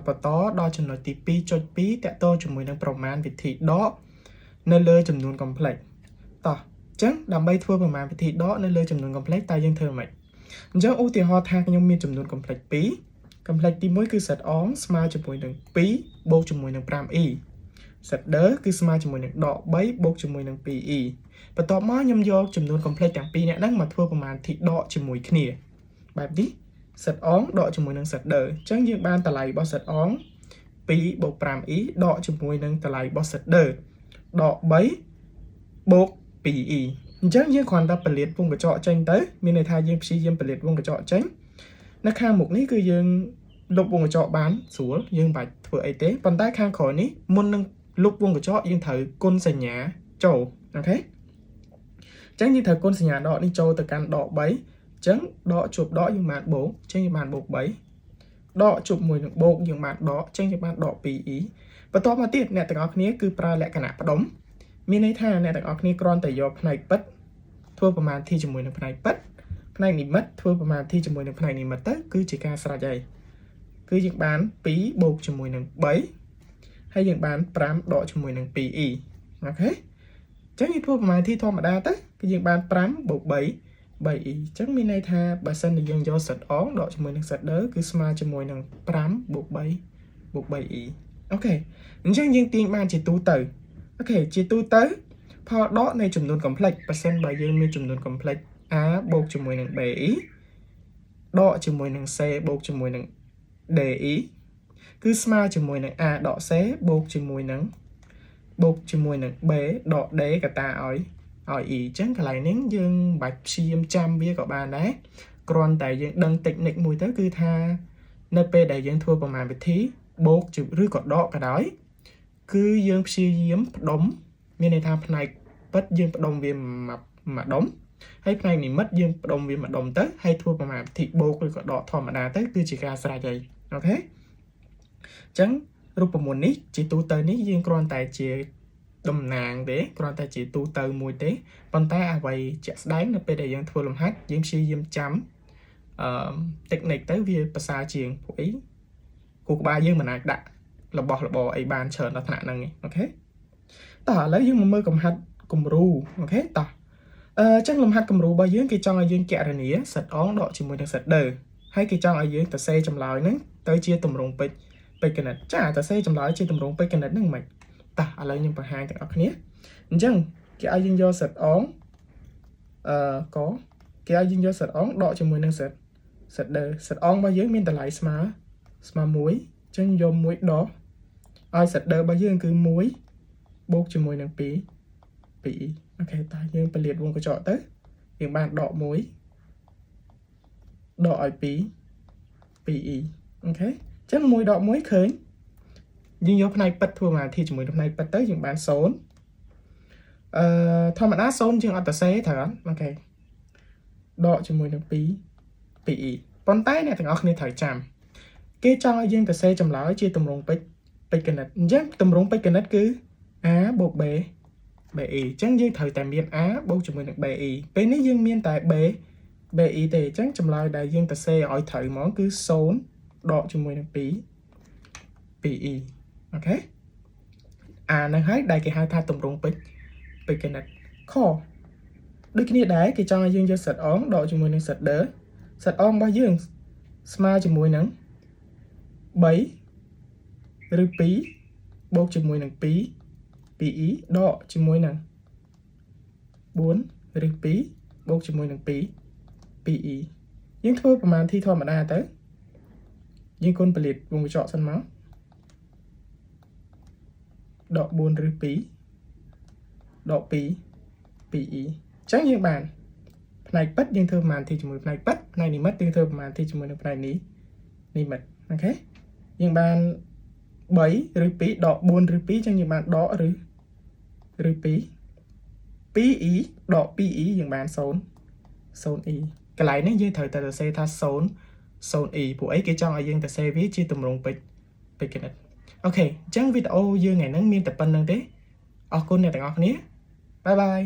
bà tó đo chấm nói tí pi cho pi tẹt tô chấm mùi nângประมาณ วิธี đó នៅលើចំនួន complex តោះអញ្ចឹងដើម្បីធ្វើប្រមាណវិធីដកនៅលើចំនួន complex តើយើងធ្វើម៉េចអញ្ចឹងឧទាហរណ៍ថាខ្ញុំមានចំនួន complex 2 complex ទី1គឺ set on ស្មើជាមួយនឹង2បូកជាមួយនឹង 5e set គឺស្មើជាមួយនឹងដក3បូកជាមួយនឹង 2e បន្ទាប់មកខ្ញុំយកចំនួន complex ទាំងពីរនាក់ហ្នឹងមកធ្វើប្រមាណវិធីដកជាមួយគ្នាបែបនេះ set on ដកជាមួយនឹង set អញ្ចឹងយើងបានតម្លៃរបស់ set on 2បូក 5e ដកជាមួយនឹងតម្លៃរបស់ set ដក3បូក 2e អញ្ចឹងយើងគ្រាន់តែផលិតវងកញ្ចក់ចេញទៅមានន័យថាយើងព្យាយាមផលិតវងកញ្ចក់ចេញនៅខាងមុខនេះគឺយើងលុបវងកញ្ចក់បានស្រួលយើងមិនបាច់ធ្វើអីទេប៉ុន្តែខាងក្រោយនេះមុននឹងលុបវងកញ្ចក់យើងត្រូវគុណសញ្ញាចូលអូខេអញ្ចឹងយើងត្រូវគុណសញ្ញាដកនេះចូលទៅកាន់ដក3អញ្ចឹងដកជួបដកយើងបានបូកអញ្ចឹងយើងបានបូក3ដកជួបមួយនឹងបូកយើងបានដកអញ្ចឹងយើងបានដក 2e បន្ទាប់មកទៀតអ្នកទាំងអស់គ្នាគឺប្រើលក្ខណៈផ្ដុំមានន័យថាអ្នកទាំងអស់គ្នាគ្រាន់តែយកផ្នែកពិតធ្វើប្រមាណទីជាមួយនឹងផ្នែកពិតផ្នែកនិមិត្តធ្វើប្រមាណទីជាមួយនឹងផ្នែកនិមិត្តទៅគឺជាការស្រេចហើយគឺយើងបាន2បូកជាមួយនឹង3ហើយយើងបាន5ដកជាមួយនឹង 2e អូខេអញ្ចឹងយើងធ្វើប្រមាណទីធម្មតាទៅគឺយើងបាន5បូក3 3e អញ្ចឹងមានន័យថាបើសិនជាយើងយក set on ដកជាមួយនឹង set គឺស្មើជាមួយនឹង5បូក3បូក 3e អូខេអញ្ចឹងយើងទាញបានជាទូទៅអូខេជាទូទៅផលដកនៃចំនួន complex បើសិនបើយើងមានចំនួន complex a បូកជាមួយនឹង be ដកជាមួយនឹង c បូកជាមួយនឹង de គឺស្មើជាមួយនឹង a ដក c បូកជាមួយនឹង b ដក d កតាឲ្យ e អញ្ចឹងកន្លែងនេះយើងមិនបាច់ព្យាយាមចាំវាក៏បានដែរគ្រាន់តែយើងដឹង technique មួយទៅគឺថានៅពេលដែលយើងធ្វើប្រមាណវិធីបូកឬក៏ដកក៏ដោយគឺយើងព្យាយាមផ្ដុំមានន័យថាផ្នែកពិតយើងផ្ដុំវាមួយដុំហើយផ្នែកនិមិត្តយើងផ្ដុំវាមួយដុំទៅហើយធ្វើប្រមាណវិធីបូកឬក៏ដកធម្មតាទៅគឺជាការស្រេចហើយអូខេអញ្ចឹងរូបមន្តនេះជាទូទៅនេះយើងគ្រាន់តែជាតំណាងទេគ្រាន់តែជាទូទៅមួយទេប៉ុន្តែអ្វីជាក់ស្ដែងនៅពេលដែលយើងធ្វើលំហាត់យើងព្យាយាមចាំtechnique ទៅវាប្រសើរជាងពួកអីគូក្បាលយើងមិនអាចដាក់របស់របរអីបានច្រើនដល់ថ្នាក់ហ្នឹងអូខេតោះឥឡូវយើងមកមើលកំហាត់គំរូអូខេតោះអញ្ចឹងលំហាត់គំរូរបស់យើងគេចង់ឲ្យយើងគណនា set on ដកជាមួយនឹង set ហើយគេចង់ឲ្យយើងទៅសេចម្លើយហ្នឹងទៅជាទម្រង់ពេជ្រគណិតចាទៅសេចម្លើយជាទម្រង់ពេជ្រគណិតហ្នឹងមិនតោះឥឡូវខ្ញុំបង្ហាញទាំងអស់គ្នាអញ្ចឹងគេឲ្យយើងយក set on គេឲ្យយើងយក set on ដកជាមួយនឹង set set on របស់យើងមានតម្លៃស្មើ1អញ្ចឹងយក1ដកឲ្យ set របស់យើងគឺ1បូកជាមួយនឹង2អូខេតោះយើងពលាតវងកញ្ចក់ទៅយើងបានដក1ដកឲ្យ2e អូខេអញ្ចឹង1ដក1ឃើញយើងយកផ្នែកពិតធ្វើមកទីជាមួយនឹងផ្នែកពិតទៅយើងបាន0ធម្មតា0យើងអត់ទៅសេត្រូវអត់អូខេដកជាមួយនឹង2e ប៉ុន្តែអ្នកទាំងអស់គ្នាត្រូវចាំគេចង់ឲ្យយើងទៅសេចម្លើយជាទម្រង់ពេជ្រគណិតអញ្ចឹងទម្រង់ពេជ្រគណិតគឺ a បូក b be អញ្ចឹងយើងត្រូវតែមាន a បូកជាមួយនឹង be ពេលនេះយើងមានតែ be ទេអញ្ចឹងចម្លើយដែលយើងទៅសេឲ្យត្រូវហ្មងគឺ0ដកជាមួយនឹង2e អូខេអាហ្នឹងហើយដែលគេហៅថាទម្រង់ពេជ្រគណិតខដូចគ្នាដែរគេចង់ឲ្យយើងយក set on ដកជាមួយនឹង set on របស់យើងស្មើជាមួយនឹង3ឬ2បូកជាមួយនឹង2e ដកជាមួយនឹង4ឬ2បូកជាមួយនឹង2e យើងធ្វើប្រមាណទីធម្មតាទៅយើងគុណផលិតវងកញ្ចក់សិនមកដក4ឬ2ដក2e អញ្ចឹងយើងបានផ្នែកពិតយើងធ្វើប្រមាណទីជាមួយផ្នែកពិតផ្នែកនិមិត្តយើងធ្វើប្រមាណទីជាមួយនឹងផ្នែកនេះនិមិត្តអូខេយើងបាន3ឬ2ដក4ឬ2អញ្ចឹងយើងបានដកឬ2e ដក 2e យើងបាន0e កន្លែងនេះយើងត្រូវតែសរសេរថា0e ពួកអីគេចង់ឲ្យយើងទៅសេវាជាទម្រង់ពេជ្រគណិតអូខេអញ្ចឹងវីដេអូយើងថ្ងៃហ្នឹងមានតែប៉ុណ្្នឹងទេអរគុណអ្នកទាំងអស់គ្នាបាយបាយ